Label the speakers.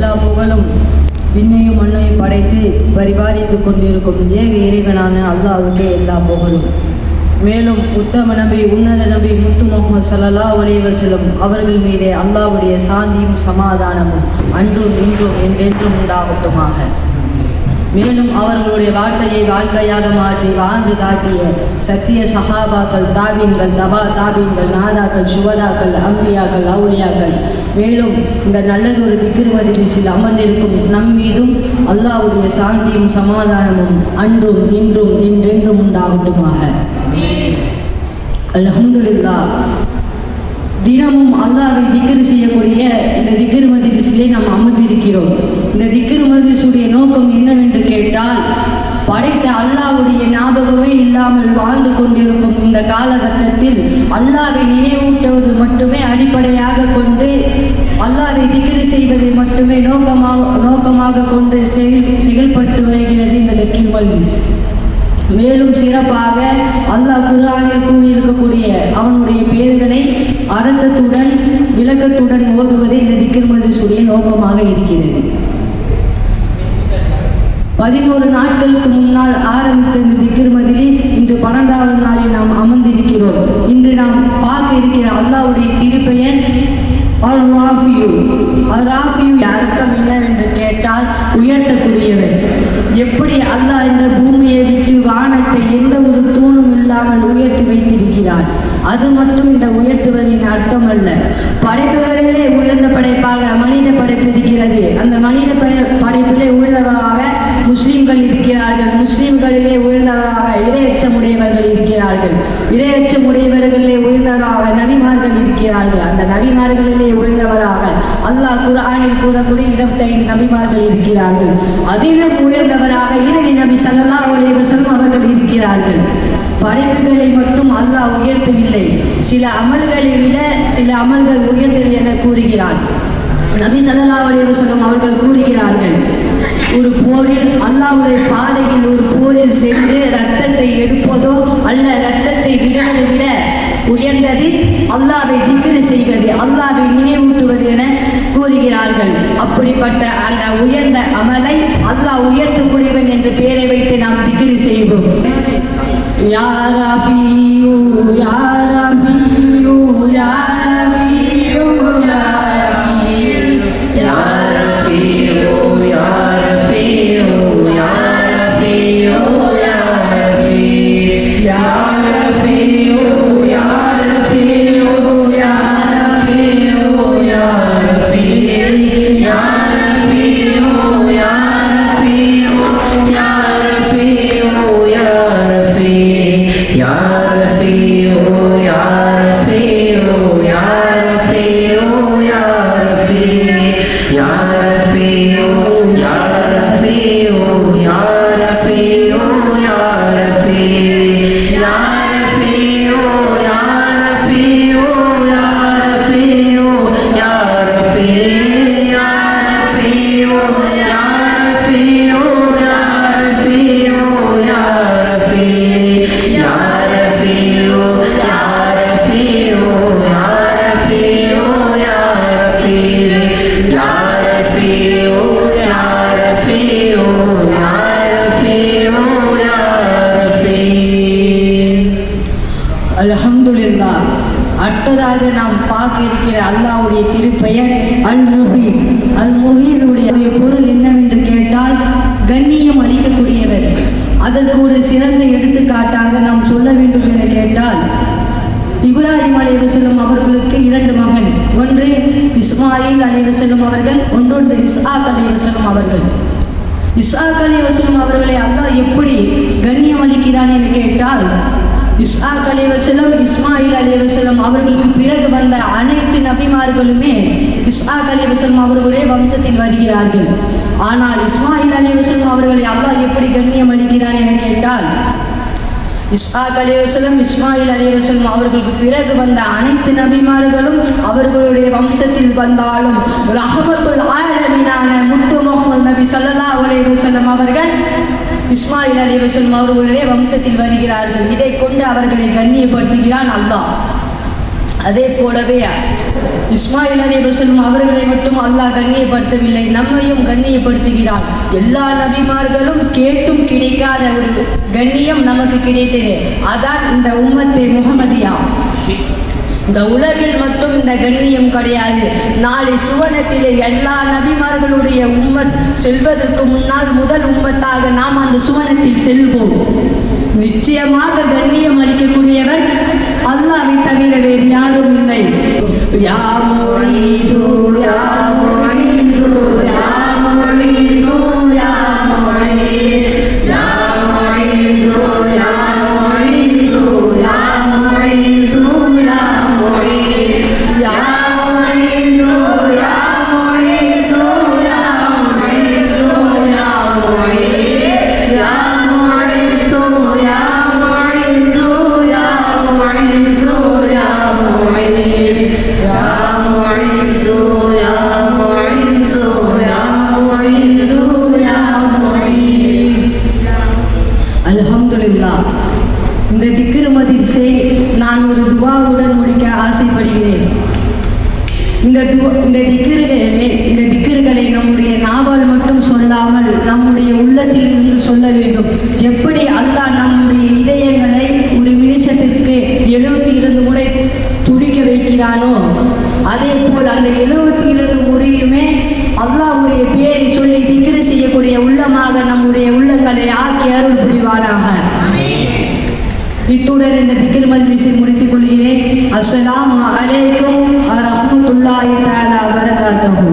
Speaker 1: எல்லா புகழும் விண்ணையும் மண்ணையும் படைத்து பரிபாலித்துக் கொண்டிருக்கும் ஏக இறைவனான அல்லாஹ்வுக்கே எல்லா புகழும். மேலும் உத்தம நபி உன்னத நபி முத்து முஹம்மது ஸல்லல்லாஹு அலைஹி வஸல்லம் அவர்கள் மீதே அல்லாஹ்வுடைய சாந்தியும் சமாதானமும் அன்றும் இன்றும் என்றென்றும் உண்டாகட்டுமாக. மேலும் அவர்களுடைய வார்த்தையை வாழ்க்கையாக மாற்றி வாழ்ந்து காட்டிய சத்திய சஹாபாக்கள், தாபீன்கள், தபா தாபீன்கள், நாதாக்கள், சுவதாக்கள், அம்பியாக்கள், அவுலியாக்கள், மேலும் இந்த நல்லதொரு திக்ர் மஜ்லிஸில் அமர்ந்திருக்கும் நம் மீதும் அல்லாஹ்வுடைய சாந்தியும் சமாதானமும் அன்றும் இன்றும் என்றென்றும் உண்டாகட்டுமாக. அல்ஹம்துலில்லாஹ். தினமும் அல்லாஹ்வை திக்ர் செய்யக்கூடிய இந்த திக்ர் மஜ்லிஸிலே நாம் அமர்ந்திருக்கிறோம். இந்த திக்ர் மஜ்லிஸுடைய நோக்கம் என்னவென்று கேட்டால், படைத்த அல்லாஹ்வுடைய ஞாபகமே இல்லாமல் வாழ்ந்து கொண்டிருக்கும் இந்த காலகட்டத்தில் அல்லாஹ்வை நினைவூட்டுவது மட்டுமே அடிப்படையாக கொண்டு, அல்லாஹ்வை திக்ர் செய்வதை மட்டுமே நோக்கமாக கொண்டு செயல்பட்டு வருகிறது இந்த திக்ர் மஜ்லிஸ். மேலும் சிறப்பாக அல்லாஹ் குர்ஆனில் கூறியிருக்கக்கூடிய அவனுடைய பெயர்களை அர்த்தத்துடன் விளக்கத்துடன் ஓதுவதே இந்த திக்ர் மஜ்லிஸுடைய நோக்கமாக இருக்கிறது. 11 நாட்களுக்கு முன்னால் ஆரம்பித்த இந்த திக்ர் மஜ்லிஸ் இன்று 12வது நாளில் நாம் அமர்ந்திருக்கிறோம். இன்று நாம் பார்க்க இருக்கிற அல்லாஹ்வுடைய திருப்பெயர் அர்-ராஃபியூ. அர்-ராஃபியூ அர்த்தம் என்னவென்று கேட்டால் உயர்த்தக்கூடியவர். எப்படி அல்லாஹ் இந்த பூமியை விட்டு வானத்தை எந்த ஒரு தூணும் இல்லாமல் உயர்த்தி வைத்திருக்கிறார், அது மட்டும் இந்த உயர்த்துவதின் அர்த்தம் அல்ல. படைப்புகளிலே உயர்ந்த படைப்பாக மனித படைப்பு இருக்கிறது. அந்த மனித படைப்பிலே உயர்ந்தவராக முஸ்லிம்கள் இருக்கிறார்கள். முஸ்லிம்களிலே உயர்ந்தவராக இறையச்சமுடையவர்கள் இருக்கிறார்கள். இறையச்சமுடையவர்களிலே உயர்ந்தவராக நபிமார்கள் இருக்கிறார்கள். அந்த நபிமார்களிலே உயர்ந்தவராக அல்லாஹ் குர்ஆனில் கூறக்கூடிய 25 நபிமார்கள் இருக்கிறார்கள். அதிலும் உயர்ந்தவராக இறை நபி ஸல்லல்லாஹு அலைஹி வஸல்லம் அவர்கள் இருக்கிறார்கள். படைப்புகளை மட்டும் அல்லாஹ் உயர்த்தவில்லை, சில அமல்களை விட சில அமல்கள் உயர்ந்தது என கூறுகிறார். நபி ஸல்லல்லாஹு அலைஹி வஸல்லம் அவர்கள் கூறுகிறார்கள், ஒரு போரில் அல்லாஹ்வுடைய பாதையில் ஒரு போரில் சென்று ரத்தத்தை எடுப்பதோ அல்ல ரத்தத்தை விடுவதை விட உயர்ந்தது அல்லாஹ்வை திக்ர் செய்வது, அல்லாஹ்வை நினைவூட்டுவது என கூறுகிறார்கள். அப்படிப்பட்ட அந்த உயர்ந்த அமலை அல்லாஹ் உயர்த்தக்கூடியவன் என்ற பெயரை வைத்து நாம் திக்ர் செய்வோம். யா ரஃபீயூ யா ரஃபீயூ யா ரஃபீயூ யா ரஃபீயூ யா ரஃபீயூ யா ரஃபீயூ யா ரஃபீயூ யா ரஃபீயூ யா ரஃபீயூ யா ரஃபீயூ யா ரஃபீயூ யா ரஃபீயூ யா ரஃபீயூ யா ரஃபீயூ யா ரஃபீயூ யா அல்ஹம்துலில்லாஹ். அடுத்ததாக நாம் பார்க்க இருக்கிற அல்லாஹ்வுடைய திருப்பெயர் அல்-முஹீத். அல்-முஹீதுடைய பொருள் என்னவென்று கேட்டால் கண்ணியம் அளிக்கக்கூடியவர். அதற்கு ஒரு சிறந்த எடுத்துக்காட்டாக நாம் சொல்ல வேண்டும் என கேட்டால், இப்ராஹிம் அலைஹிஸ்ஸலாம் அவர்களுக்கு 2 மகன், ஒன்று இஸ்மாயில் அலைஹிஸ்ஸலாம் அவர்கள், ஒன்றொன்று இஸ்ஹாக் அலைஹிஸ்ஸலாம் அவர்கள். இஸ்ஹாக் அலைஹிஸ்ஸலாம் அவர்களை அல்லாஹ் எப்படி கண்ணியம் அளிக்கிறான் என்று கேட்டால், இஸ்ஹாக் அலைஹிஸ்ஸலாம் இஸ்மாயில் அலைஹிஸ்ஸலாம் அவர்களுக்கு பிறகு வந்த அனைத்து நபிமார்களுமே இஸ்ஹாக் அலைஹிஸ்ஸலாம் அவர்களுடைய வம்சத்தில் வருகிறார்கள். ஆனால் இஸ்மாயில் அலைஹிஸ்ஸலாம் அவர்களை அல்லாஹ் எப்படி கண்ணியம் அளிக்கிறான் என கேட்டால், இஸ்ஹாக் அலைஹிஸ்ஸலாம் இஸ்மாயில் அலைஹிஸ்ஸலாம் அவர்களுக்கு பிறகு வந்த அனைத்து நபிமார்களும் அவர்களுடைய வம்சத்தில் வந்தாலும் ரஹ்மத்துல் ஆலமீனான முத்து முஹம்மது நபி ஸல்லல்லாஹு அலைஹி வஸல்லம் அவர்கள் இஸ்மாயில் அலைஹிஸ்ஸலாம் அவர்களுடைய வம்சத்தில் வருகிறார்கள். இதை கொண்டு அவர்களை கண்ணியப்படுத்துகிறான் அல்லாஹ். அதே போலவே இஸ்மாயில் அலைஹிஸ்ஸலாம் அவர்களை மட்டும் அல்லாஹ் கண்ணியப்படுத்தவில்லை, நம்மையும் கண்ணியப்படுத்துகிறான். எல்லா நபிமார்களும் கேட்டும் கிடைக்காத ஒரு கண்ணியம் நமக்கு கிடைத்தது. அதான் இந்த உம்மத்தே முஹம்மதியா. இந்த உலகில் மட்டும் இந்த கண்ணியம் கிடையாது. நாளை சுவனத்திலே எல்லா நபிமார்களுடைய உம்மத் செல்வதற்கு முன்னால் முதல் உம்மத்தாக நாம் அந்த சுவனத்தில் செல்வோம். நிச்சயமாக கண்ணியம் அளிக்கக்கூடியவன் அல்லாஹ்வை தவிர வேறு யாரும் இல்லை. யா முஈசு யா முஈசு யா முஈசு யா முஈஸ் யா முஈசு யா முஈசு யா முஈசு யா முஈஸ் யா முஈசு யா முஈசு யா முஈசு யா முஈஸ் யா முஈசு யா முஈசு யா முஈசு யா முஈஸ் யா முஈசு யா முஈசு யா முஈசு யா முஈஸ். அல்ஹம்துலில்லாஹ். இந்த திக்ர் மஜ்லிஸை நான் ஒரு துஆவுடன் முடிக்க ஆசைப்படுகிறேன். இந்த திக்ர்களை நம்முடைய நாவால் மட்டும் சொல்லாமல் நம்முடைய உள்ளத்தில் இருந்து சொல்ல வேண்டும். எப்படி அல்லாஹ் நம்முடைய இதயங்களை ஒரு நிமிஷத்திற்கு 72 முறை துடிக்க வைக்கிறானோ அதே போல் அந்த 72 முறையுமே அல்லாஹ்வுடைய பேரை சொல்லி திக்ர் செய்யக்கூடிய உள்ளமாக நம்முடைய உள்ளங்களை ஆக்கி அருள் புரிவானாக. இத்துடன் இந்த திக்ர் மஜ்லிஸை முடித்துக் கொள்கிறேன். அஸ்ஸலாமு அலைக்கும் வரஹ்மத்துல்லாஹி தஆலா வபரகாத்துஹு.